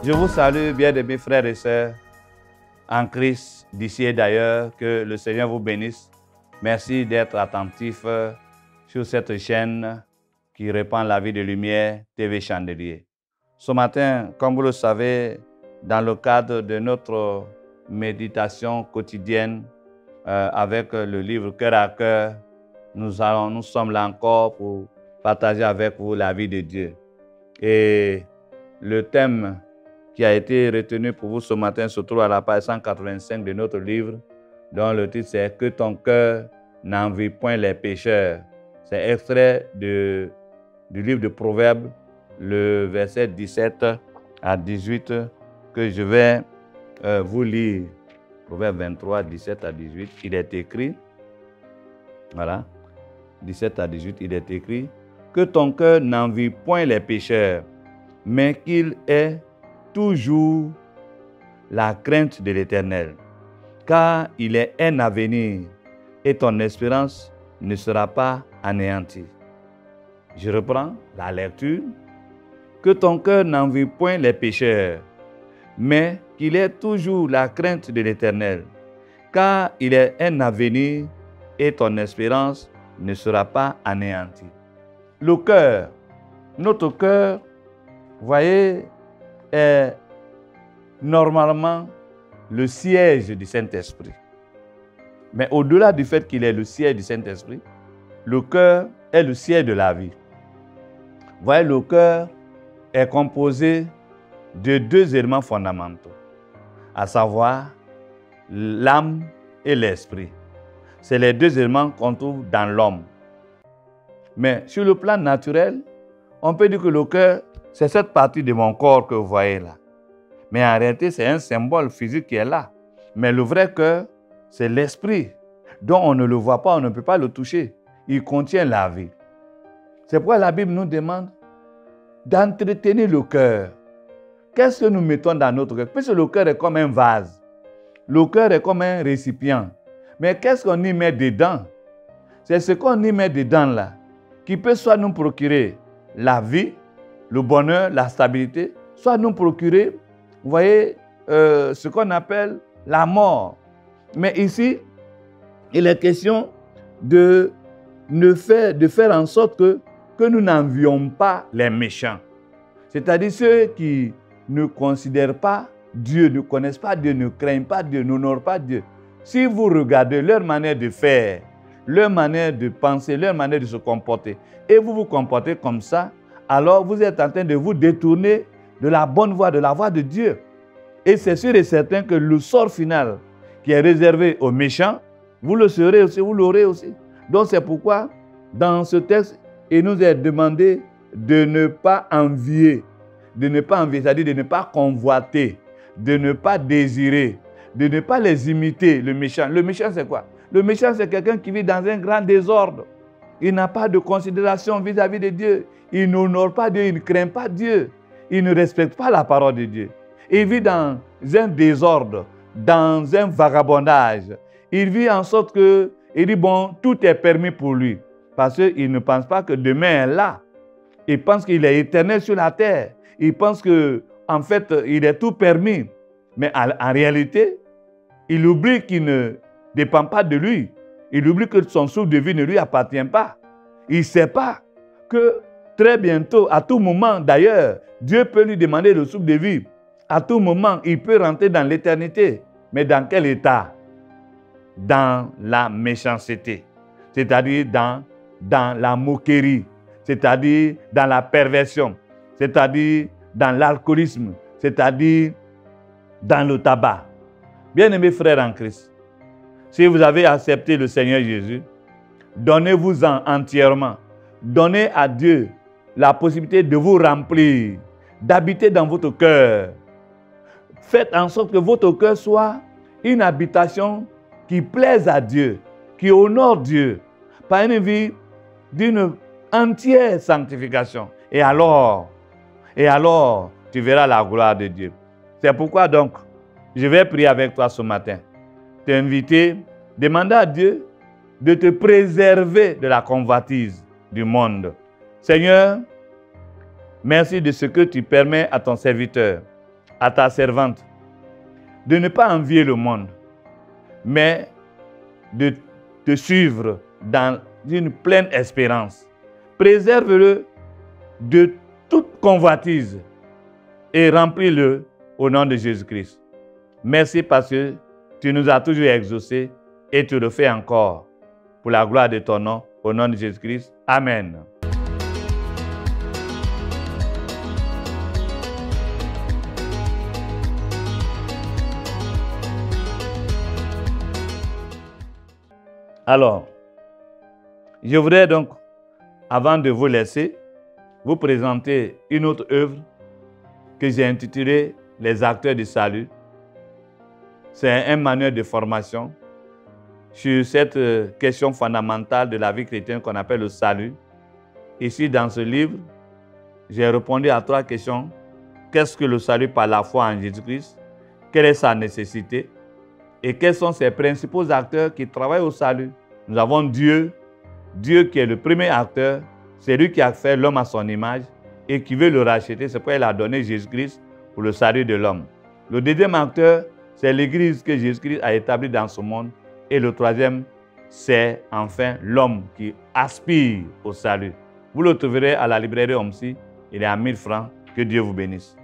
Je vous salue, bien-aimés frères et sœurs, en Christ, d'ici et d'ailleurs, que le Seigneur vous bénisse. Merci d'être attentifs sur cette chaîne qui répand la vie de lumière, TV Chandelier. Ce matin, comme vous le savez, dans le cadre de notre méditation quotidienne avec le livre Cœur à cœur, nous sommes là encore pour partager avec vous la vie de Dieu. Et le thème qui a été retenu pour vous ce matin se trouve à la page 185 de notre livre, dont le titre c'est « Que ton cœur n'envie point les pécheurs ». C'est extrait du livre de Proverbes, le verset 17 à 18, que je vais vous lire. Proverbe 23, 17 à 18, il est écrit, voilà, 17 à 18, il est écrit, « Que ton cœur n'envie point les pécheurs, mais qu'il ait toujours la crainte de l'Éternel, car il est un avenir et ton espérance ne sera pas anéantie. » Je reprends la lecture. « Que ton cœur n'envie point les pécheurs, mais qu'il ait toujours la crainte de l'Éternel, car il est un avenir et ton espérance ne sera pas anéantie. » Le cœur, notre cœur, vous voyez, est normalement le siège du Saint-Esprit. Mais au-delà du fait qu'il est le siège du Saint-Esprit, le cœur est le siège de la vie. Vous voyez, le cœur est composé de deux éléments fondamentaux, à savoir l'âme et l'esprit. C'est les deux éléments qu'on trouve dans l'homme. Mais sur le plan naturel, on peut dire que le cœur, c'est cette partie de mon corps que vous voyez là. Mais en réalité, c'est un symbole physique qui est là. Mais le vrai cœur, c'est l'esprit, dont on ne le voit pas, on ne peut pas le toucher. Il contient la vie. C'est pourquoi la Bible nous demande d'entretenir le cœur. Qu'est-ce que nous mettons dans notre cœur? Puisque le cœur est comme un vase. Le cœur est comme un récipient. Mais qu'est-ce qu'on y met dedans? C'est ce qu'on y met dedans là, qui peut soit nous procurer la vie, le bonheur, la stabilité, soit nous procurer, vous voyez, ce qu'on appelle la mort. Mais ici, il est question de faire en sorte que nous n'envions pas les méchants. C'est-à-dire ceux qui ne considèrent pas Dieu, ne connaissent pas Dieu, ne craignent pas Dieu, n'honorent pas Dieu. Si vous regardez leur manière de faire, leur manière de penser, leur manière de se comporter, et vous vous comportez comme ça, alors vous êtes en train de vous détourner de la bonne voie, de la voie de Dieu. Et c'est sûr et certain que le sort final qui est réservé aux méchants, vous le serez aussi, vous l'aurez aussi. Donc c'est pourquoi, dans ce texte, il nous est demandé de ne pas envier, c'est-à-dire de ne pas convoiter, de ne pas désirer, de ne pas les imiter, le méchant. Le méchant, c'est quoi? Le méchant, c'est quelqu'un qui vit dans un grand désordre. Il n'a pas de considération vis-à-vis de Dieu. Il n'honore pas Dieu, il ne craint pas Dieu. Il ne respecte pas la parole de Dieu. Il vit dans un désordre, dans un vagabondage. Il vit en sorte que, il dit, bon, tout est permis pour lui. Parce qu'il ne pense pas que demain est là. Il pense qu'il est éternel sur la terre. Il pense qu'en fait, il est tout permis. Mais en réalité, il oublie qu'il ne dépend pas de lui. Il oublie que son souffle de vie ne lui appartient pas. Il ne sait pas que très bientôt, à tout moment d'ailleurs, Dieu peut lui demander le souffle de vie. À tout moment, il peut rentrer dans l'éternité. Mais dans quel état? Dans la méchanceté. C'est-à-dire dans la moquerie. C'est-à-dire dans la perversion. C'est-à-dire dans l'alcoolisme. C'est-à-dire dans le tabac. Bien-aimés frères en Christ, si vous avez accepté le Seigneur Jésus, donnez-vous-en entièrement. Donnez à Dieu la possibilité de vous remplir, d'habiter dans votre cœur. Faites en sorte que votre cœur soit une habitation qui plaise à Dieu, qui honore Dieu, par une vie d'une entière sanctification. Et alors, tu verras la gloire de Dieu. C'est pourquoi donc, je vais prier avec toi ce matin. T'inviter, demander à Dieu de te préserver de la convoitise du monde. Seigneur, merci de ce que tu permets à ton serviteur à ta servante de ne pas envier le monde, mais de te suivre dans une pleine espérance. Préserve-le de toute convoitise et remplis-le au nom de Jésus-Christ. Merci parce que tu nous as toujours exaucés et tu le fais encore pour la gloire de ton nom, au nom de Jésus-Christ. Amen. Alors, je voudrais donc, avant de vous laisser, vous présenter une autre œuvre que j'ai intitulée « Les acteurs du salut ». C'est un manuel de formation sur cette question fondamentale de la vie chrétienne qu'on appelle le salut. Ici, dans ce livre, j'ai répondu à 3 questions. Qu'est-ce que le salut par la foi en Jésus-Christ? Quelle est sa nécessité? Et quels sont ses principaux acteurs qui travaillent au salut? Nous avons Dieu, Dieu qui est le premier acteur, c'est lui qui a fait l'homme à son image et qui veut le racheter. C'est pourquoi il a donné Jésus-Christ pour le salut de l'homme. Le deuxième acteur, c'est l'Église que Jésus-Christ a établie dans ce monde. Et le troisième, c'est enfin l'homme qui aspire au salut. Vous le trouverez à la librairie OMSI. Il est à 1000 francs. Que Dieu vous bénisse.